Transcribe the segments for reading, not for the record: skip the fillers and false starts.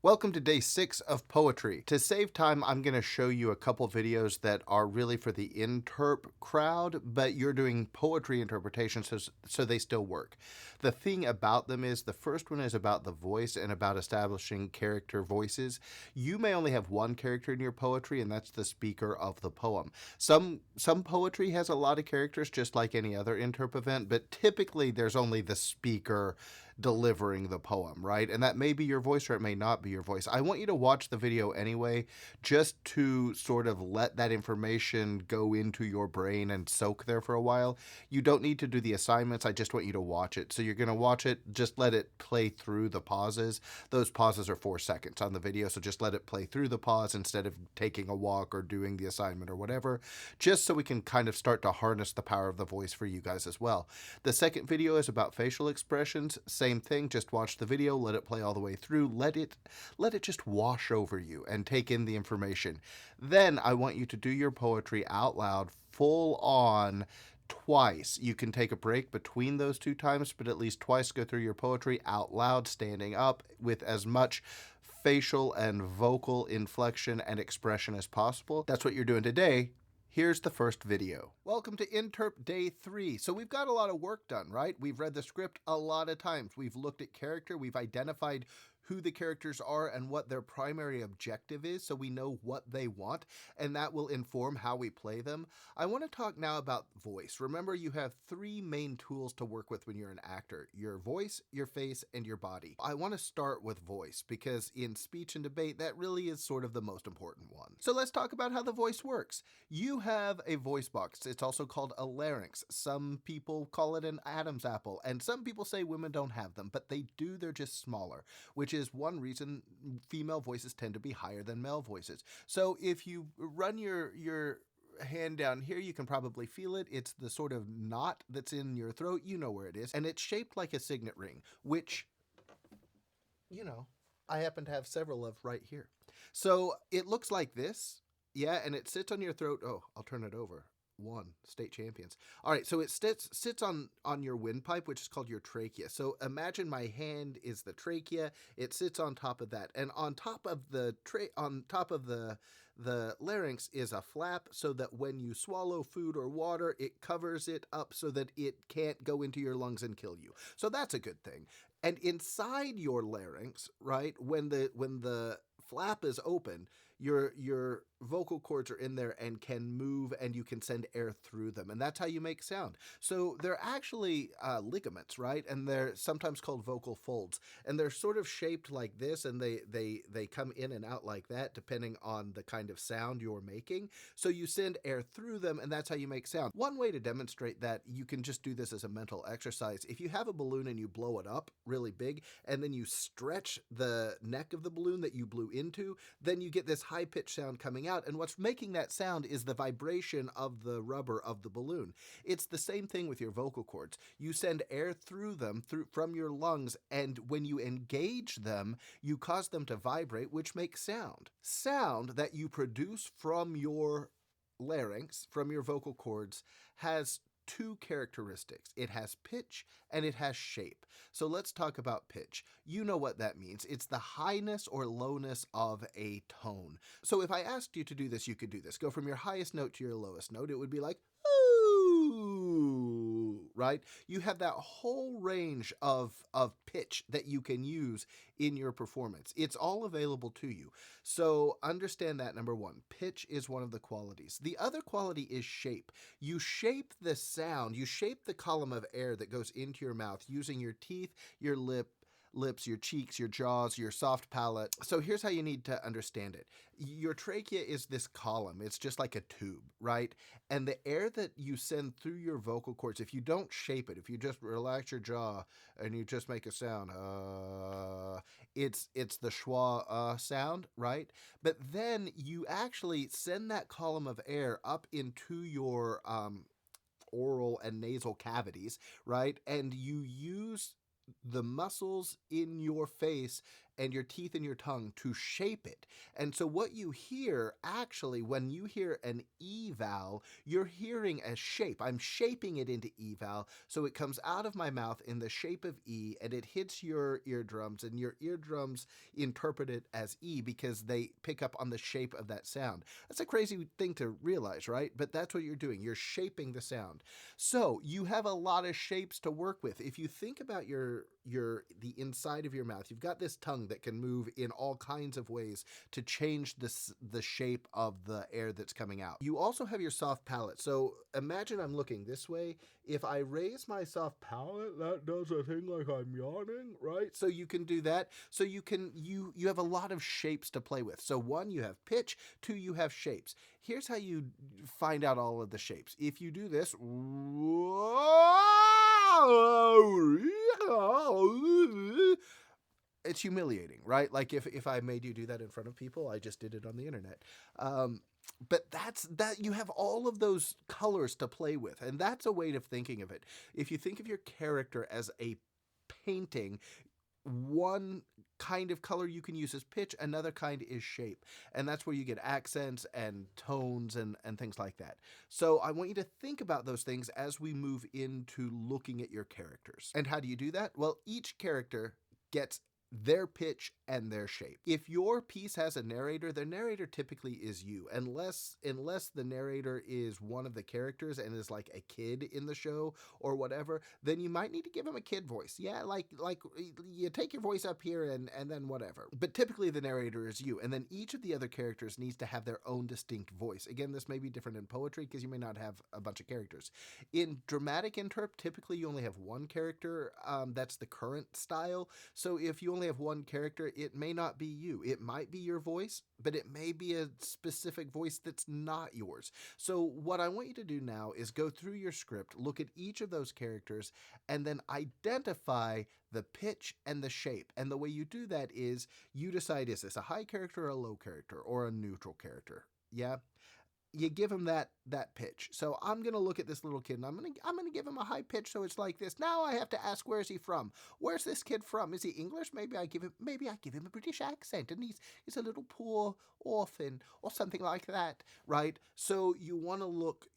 Welcome to day 6 of poetry. To save time, I'm going to show you a couple videos that are really for the interp crowd, but you're doing poetry interpretations, so they still work. The thing about them is the first one is about the voice and about establishing character voices. You may only have one character in your poetry, and that's the speaker of the poem. Some poetry has a lot of characters, just like any other interp event, but typically there's only the speaker delivering the poem, right? And that may be your voice or it may not be your voice. I want you to watch the video anyway, just to sort of let that information go into your brain and soak there for a while. You don't need to do the assignments. I just want you to watch it. So you're going to watch it, just let it play through the pauses. Those pauses are 4 seconds on the video, so just let it play through the pause instead of taking a walk or doing the assignment or whatever, just so we can kind of start to harness the power of the voice for you guys as well. The second video is about facial expressions. Same thing, just watch the video, let it play all the way through, let it just wash over you and take in the information. Then I want you to do your poetry out loud, full on, twice. You can take a break between those 2 times, but at least twice go through your poetry out loud, standing up with as much facial and vocal inflection and expression as possible. That's what you're doing today. Here's the first video. Welcome to Interp Day 3. So we've got a lot of work done, right? We've read the script a lot of times. We've looked at character. We've identified who the characters are and what their primary objective is, so we know what they want, and that will inform how we play them. I want to talk now about voice. Remember, you have 3 main tools to work with when you're an actor: your voice, your face, and your body. I want to start with voice because in speech and debate, that really is sort of the most important one. So let's talk about how the voice works. You have a voice box. It's also called a larynx. Some people call it an Adam's apple, and some people say women don't have them, but they do. They're just smaller, which is one reason female voices tend to be higher than male voices. So if you run your hand down here, you can probably feel it. It's the sort of knot that's in your throat. You know where it is. And it's shaped like a signet ring, which, I happen to have several of right here. So it looks like this. Yeah, and it sits on your throat. Oh, I'll turn it over. State champions. All right, so it sits on your windpipe, which is called your trachea. So imagine my hand is the trachea. It sits on top of that, and on top of the larynx is a flap, so that when you swallow food or water, it covers it up so that it can't go into your lungs and kill you. So that's a good thing. And inside your larynx, right, when the flap is open, your vocal cords are in there and can move, and you can send air through them, and that's how you make sound. So they're actually ligaments, right? And they're sometimes called vocal folds, and they're sort of shaped like this, and they come in and out like that depending on the kind of sound you're making. So you send air through them, and that's how you make sound. One way to demonstrate that, you can just do this as a mental exercise. If you have a balloon and you blow it up really big, and then you stretch the neck of the balloon that you blew into, then you get this high-pitched sound coming out, and what's making that sound is the vibration of the rubber of the balloon. It's the same thing with your vocal cords. You send air through them from your lungs, and when you engage them, you cause them to vibrate, which makes sound. Sound that you produce from your larynx, from your vocal cords, has 2 characteristics. It has pitch and it has shape. So let's talk about pitch. You know what that means. It's the highness or lowness of a tone. So if I asked you to do this, you could do this. Go from your highest note to your lowest note. It would be like, ooh, right? You have that whole range of pitch that you can use in your performance. It's all available to you. So understand that, number 1. Pitch is one of the qualities. The other quality is shape. You shape the sound, you shape the column of air that goes into your mouth using your teeth, your lips, your cheeks, your jaws, your soft palate. So here's how you need to understand it. Your trachea is this column. It's just like a tube, right? And the air that you send through your vocal cords, if you don't shape it, if you just relax your jaw and you just make a sound, it's the schwa sound, right? But then you actually send that column of air up into your oral and nasal cavities, right? And you use the muscles in your face and your teeth and your tongue to shape it. And so what you hear, actually, when you hear an E vowel, you're hearing a shape. I'm shaping it into E vowel, so it comes out of my mouth in the shape of E, and it hits your eardrums, and your eardrums interpret it as E because they pick up on the shape of that sound. That's a crazy thing to realize, right? But that's what you're doing. You're shaping the sound. So you have a lot of shapes to work with. If you think about the inside of your mouth, you've got this tongue that can move in all kinds of ways to change the shape of the air that's coming out. You also have your soft palate. So imagine I'm looking this way. If I raise my soft palate, that does a thing like I'm yawning, right? So you can do that. So you have a lot of shapes to play with. So one, you have pitch. Two, you have shapes. Here's how you find out all of the shapes. If you do this, it's humiliating, right? Like if I made you do that in front of people, I just did it on the internet. But that you have all of those colors to play with, and that's a way of thinking of it. If you think of your character as a painting, one kind of color you can use is pitch, another kind is shape. And that's where you get accents and tones and things like that. So I want you to think about those things as we move into looking at your characters. And how do you do that? Well, each character gets their pitch and their shape. If your piece has a narrator, the narrator typically is you, unless the narrator is one of the characters and is like a kid in the show or whatever, then you might need to give him a kid voice. Yeah, like you take your voice up here and then whatever. But typically the narrator is you, and then each of the other characters needs to have their own distinct voice. Again, this may be different in poetry because you may not have a bunch of characters. In dramatic interp, typically you only have one character. That's the current style. So if you only have one character, it may not be you. It might be your voice, but it may be a specific voice that's not yours. So what I want you to do now is go through your script, look at each of those characters, and then identify the pitch and the shape. And the way you do that is you decide, is this a high character or a low character or a neutral character? Yeah. You give him that pitch. So I'm gonna look at this little kid and I'm gonna give him a high pitch. So it's like this. Now I have to ask, where is he from? Where's this kid from? Is he English? Maybe I give him a British accent, and he's a little poor orphan or something like that, right? So you want to look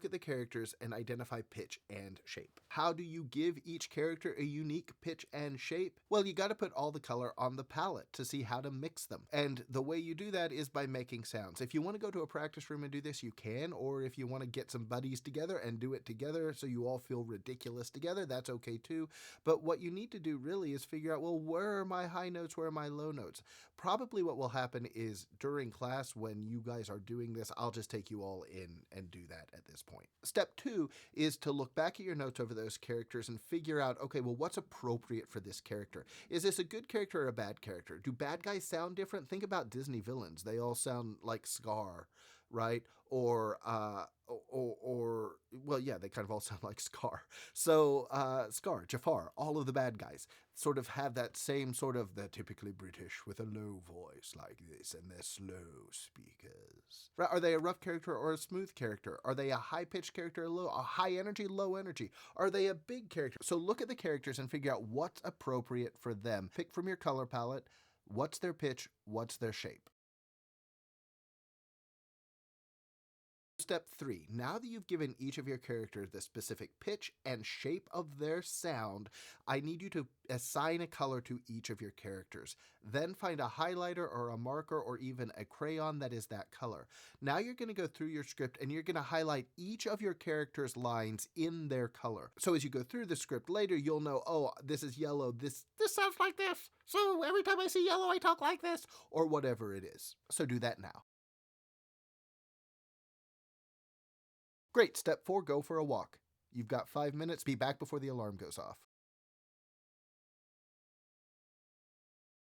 at the characters and identify pitch and shape. How do you give each character a unique pitch and shape? Well, you got to put all the color on the palette to see how to mix them. And the way you do that is by making sounds. If you want to go to a practice room and do this, you can, or if you want to get some buddies together and do it together so you all feel ridiculous together, that's okay too. But what you need to do really is figure out, well, where are my high notes, where are my low notes? Probably what will happen is during class when you guys are doing this, I'll just take you all in and do that at this point. Step 2 is to look back at your notes over those characters and figure out, okay, well, what's appropriate for this character? Is this a good character or a bad character? Do bad guys sound different? Think about Disney villains. They all sound like Scar, right? Or well, yeah, they kind of all sound like Scar. So Scar, Jafar, all of the bad guys sort of have that same sort of, they're typically British with a low voice like this, and they're slow speakers. Right? Are they a rough character or a smooth character? Are they a high-pitched character or a high energy, low energy? Are they a big character? So look at the characters and figure out what's appropriate for them. Pick from your color palette, what's their pitch, what's their shape. Step 3. Now that you've given each of your characters the specific pitch and shape of their sound, I need you to assign a color to each of your characters. Then find a highlighter or a marker or even a crayon that is that color. Now you're going to go through your script and you're going to highlight each of your characters' lines in their color. So as you go through the script later, you'll know, oh, this is yellow, this sounds like this. So every time I see yellow, I talk like this, or whatever it is. So do that now. Great. Step 4, go for a walk. You've got 5 minutes. Be back before the alarm goes off.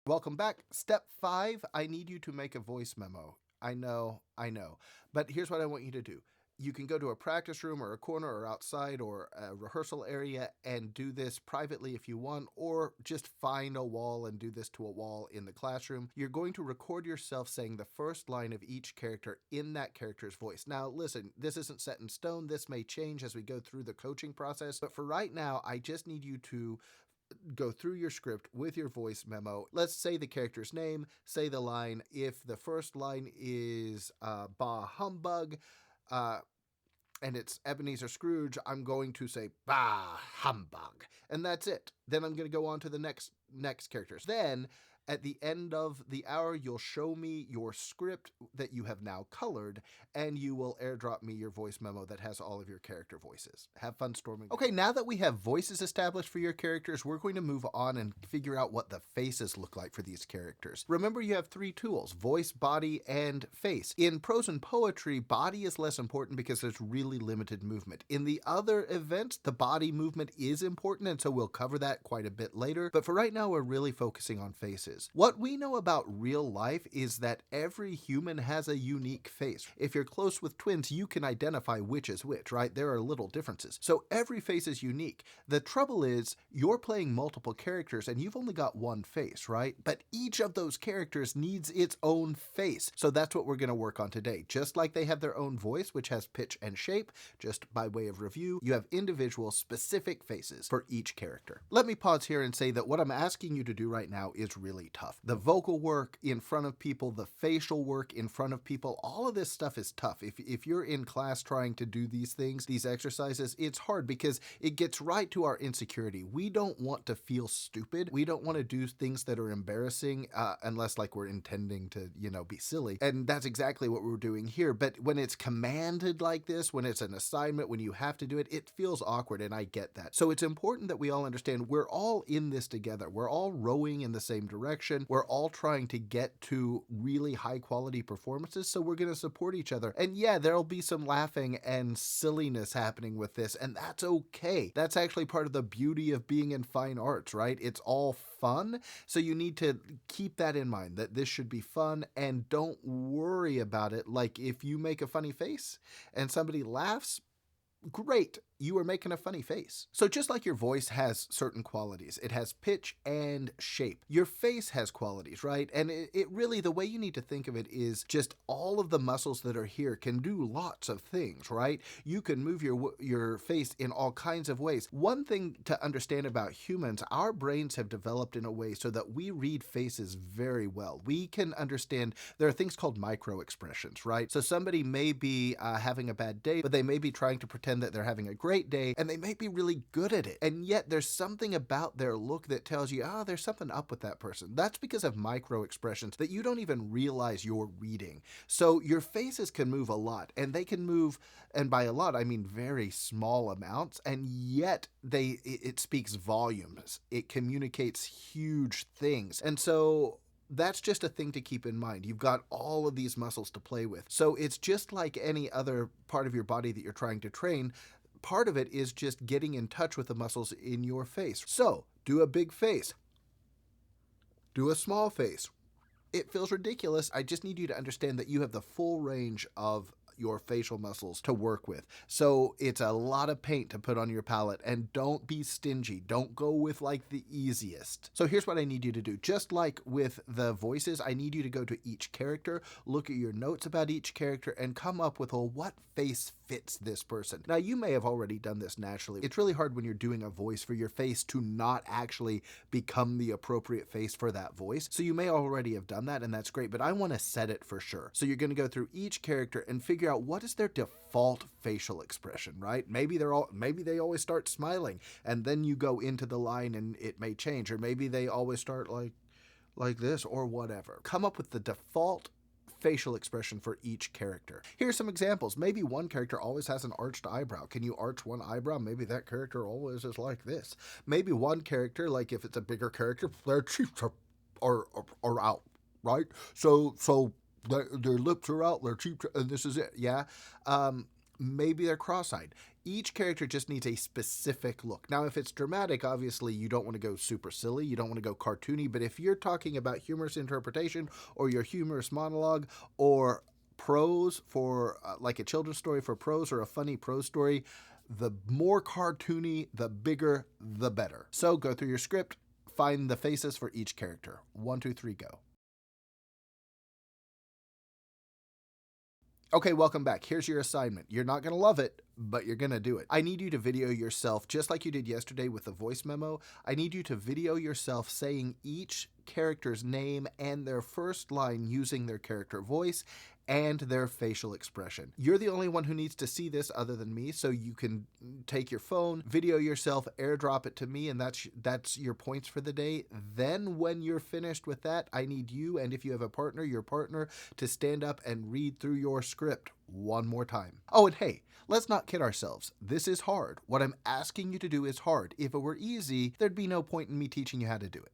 Welcome back. Step 5, I need you to make a voice memo. I know. But here's what I want you to do. You can go to a practice room or a corner or outside or a rehearsal area and do this privately if you want, or just find a wall and do this to a wall in the classroom. You're going to record yourself saying the first line of each character in that character's voice. Now, listen, this isn't set in stone. This may change as we go through the coaching process, but for right now, I just need you to go through your script with your voice memo. Let's say the character's name, say the line. If the first line is bah humbug, and it's Ebenezer Scrooge, I'm going to say, bah, humbug. And that's it. Then I'm going to go on to the next characters. Then, at the end of the hour, you'll show me your script that you have now colored, and you will airdrop me your voice memo that has all of your character voices. Have fun storming. Okay, now that we have voices established for your characters, we're going to move on and figure out what the faces look like for these characters. Remember, you have 3 tools: voice, body, and face. In prose and poetry, body is less important because there's really limited movement. In the other events, the body movement is important, and so we'll cover that quite a bit later. But for right now, we're really focusing on faces. What we know about real life is that every human has a unique face. If you're close with twins, you can identify which is which, right? There are little differences. So every face is unique. The trouble is, you're playing multiple characters and you've only got one face, right? But each of those characters needs its own face. So that's what we're going to work on today. Just like they have their own voice, which has pitch and shape, just by way of review, you have individual specific faces for each character. Let me pause here and say that what I'm asking you to do right now is really tough. The vocal work in front of people, the facial work in front of people, all of this stuff is tough. If you're in class trying to do these things, these exercises, it's hard because it gets right to our insecurity. We don't want to feel stupid. We don't want to do things that are embarrassing unless like we're intending to, be silly. And that's exactly what we're doing here. But when it's commanded like this, when it's an assignment, when you have to do it, it feels awkward, and I get that. So it's important that we all understand we're all in this together. We're all rowing in the same direction. We're all trying to get to really high quality performances, so we're going to support each other. And yeah, there'll be some laughing and silliness happening with this, and that's okay. That's actually part of the beauty of being in fine arts, right? It's all fun, so you need to keep that in mind, that this should be fun, and don't worry about it. Like, if you make a funny face and somebody laughs, great, you are making a funny face. So just like your voice has certain qualities, it has pitch and shape. Your face has qualities, right? And it really, the way you need to think of it is just all of the muscles that are here can do lots of things, right? You can move your face in all kinds of ways. One thing to understand about humans, our brains have developed in a way so that we read faces very well. We can understand, there are things called micro expressions, right? So somebody may be having a bad day, but they may be trying to pretend that they're having a great day, and they may be really good at it. And yet there's something about their look that tells you, there's something up with that person. That's because of micro expressions that you don't even realize you're reading. So your faces can move a lot, and they can move, and by a lot, I mean very small amounts, and yet it speaks volumes. It communicates huge things. And so that's just a thing to keep in mind. You've got all of these muscles to play with. So it's just like any other part of your body that you're trying to train. Part of it is just getting in touch with the muscles in your face. So do a big face. Do a small face. It feels ridiculous. I just need you to understand that you have the full range of your facial muscles to work with. So it's a lot of paint to put on your palette, and don't be stingy. Don't go with like the easiest. So here's what I need you to do. Just like with the voices, I need you to go to each character, look at your notes about each character, and come up with, what face fits this person. Now, you may have already done this naturally. It's really hard when you're doing a voice for your face to not actually become the appropriate face for that voice. So you may already have done that, and that's great, but I want to set it for sure. So you're going to go through each character and figure out what is their default facial expression, right? Maybe they always start smiling, and then you go into the line and it may change, or maybe they always start like this, or whatever. Come up with the default facial expression for each character. Here's some examples. Maybe one character always has an arched eyebrow. Can you arch one eyebrow? Maybe that character always is like this. Maybe one character, like if it's a bigger character, their cheeks are out, right? So their lips are out, their cheeks, and this is it, yeah? Maybe they're cross-eyed. Each character just needs a specific look. Now, if it's dramatic, obviously you don't want to go super silly, you don't want to go cartoony, but if you're talking about humorous interpretation, or your humorous monologue, or prose for like a children's story for prose, or a funny prose story, the more cartoony, the bigger, the better. So go through your script, find the faces for each character. 1, 2, 3, go. Okay, welcome back. Here's your assignment. You're not gonna love it, but you're gonna do it. I need you to video yourself, just like you did yesterday with the voice memo. I need you to video yourself saying each character's name and their first line using their character voice and their facial expression. You're the only one who needs to see this other than me, so you can take your phone, video yourself, airdrop it to me, and that's your points for the day. Then when you're finished with that, I need you, and if you have a partner, your partner, to stand up and read through your script one more time. Oh, and hey, let's not kid ourselves. This is hard. What I'm asking you to do is hard. If it were easy, there'd be no point in me teaching you how to do it.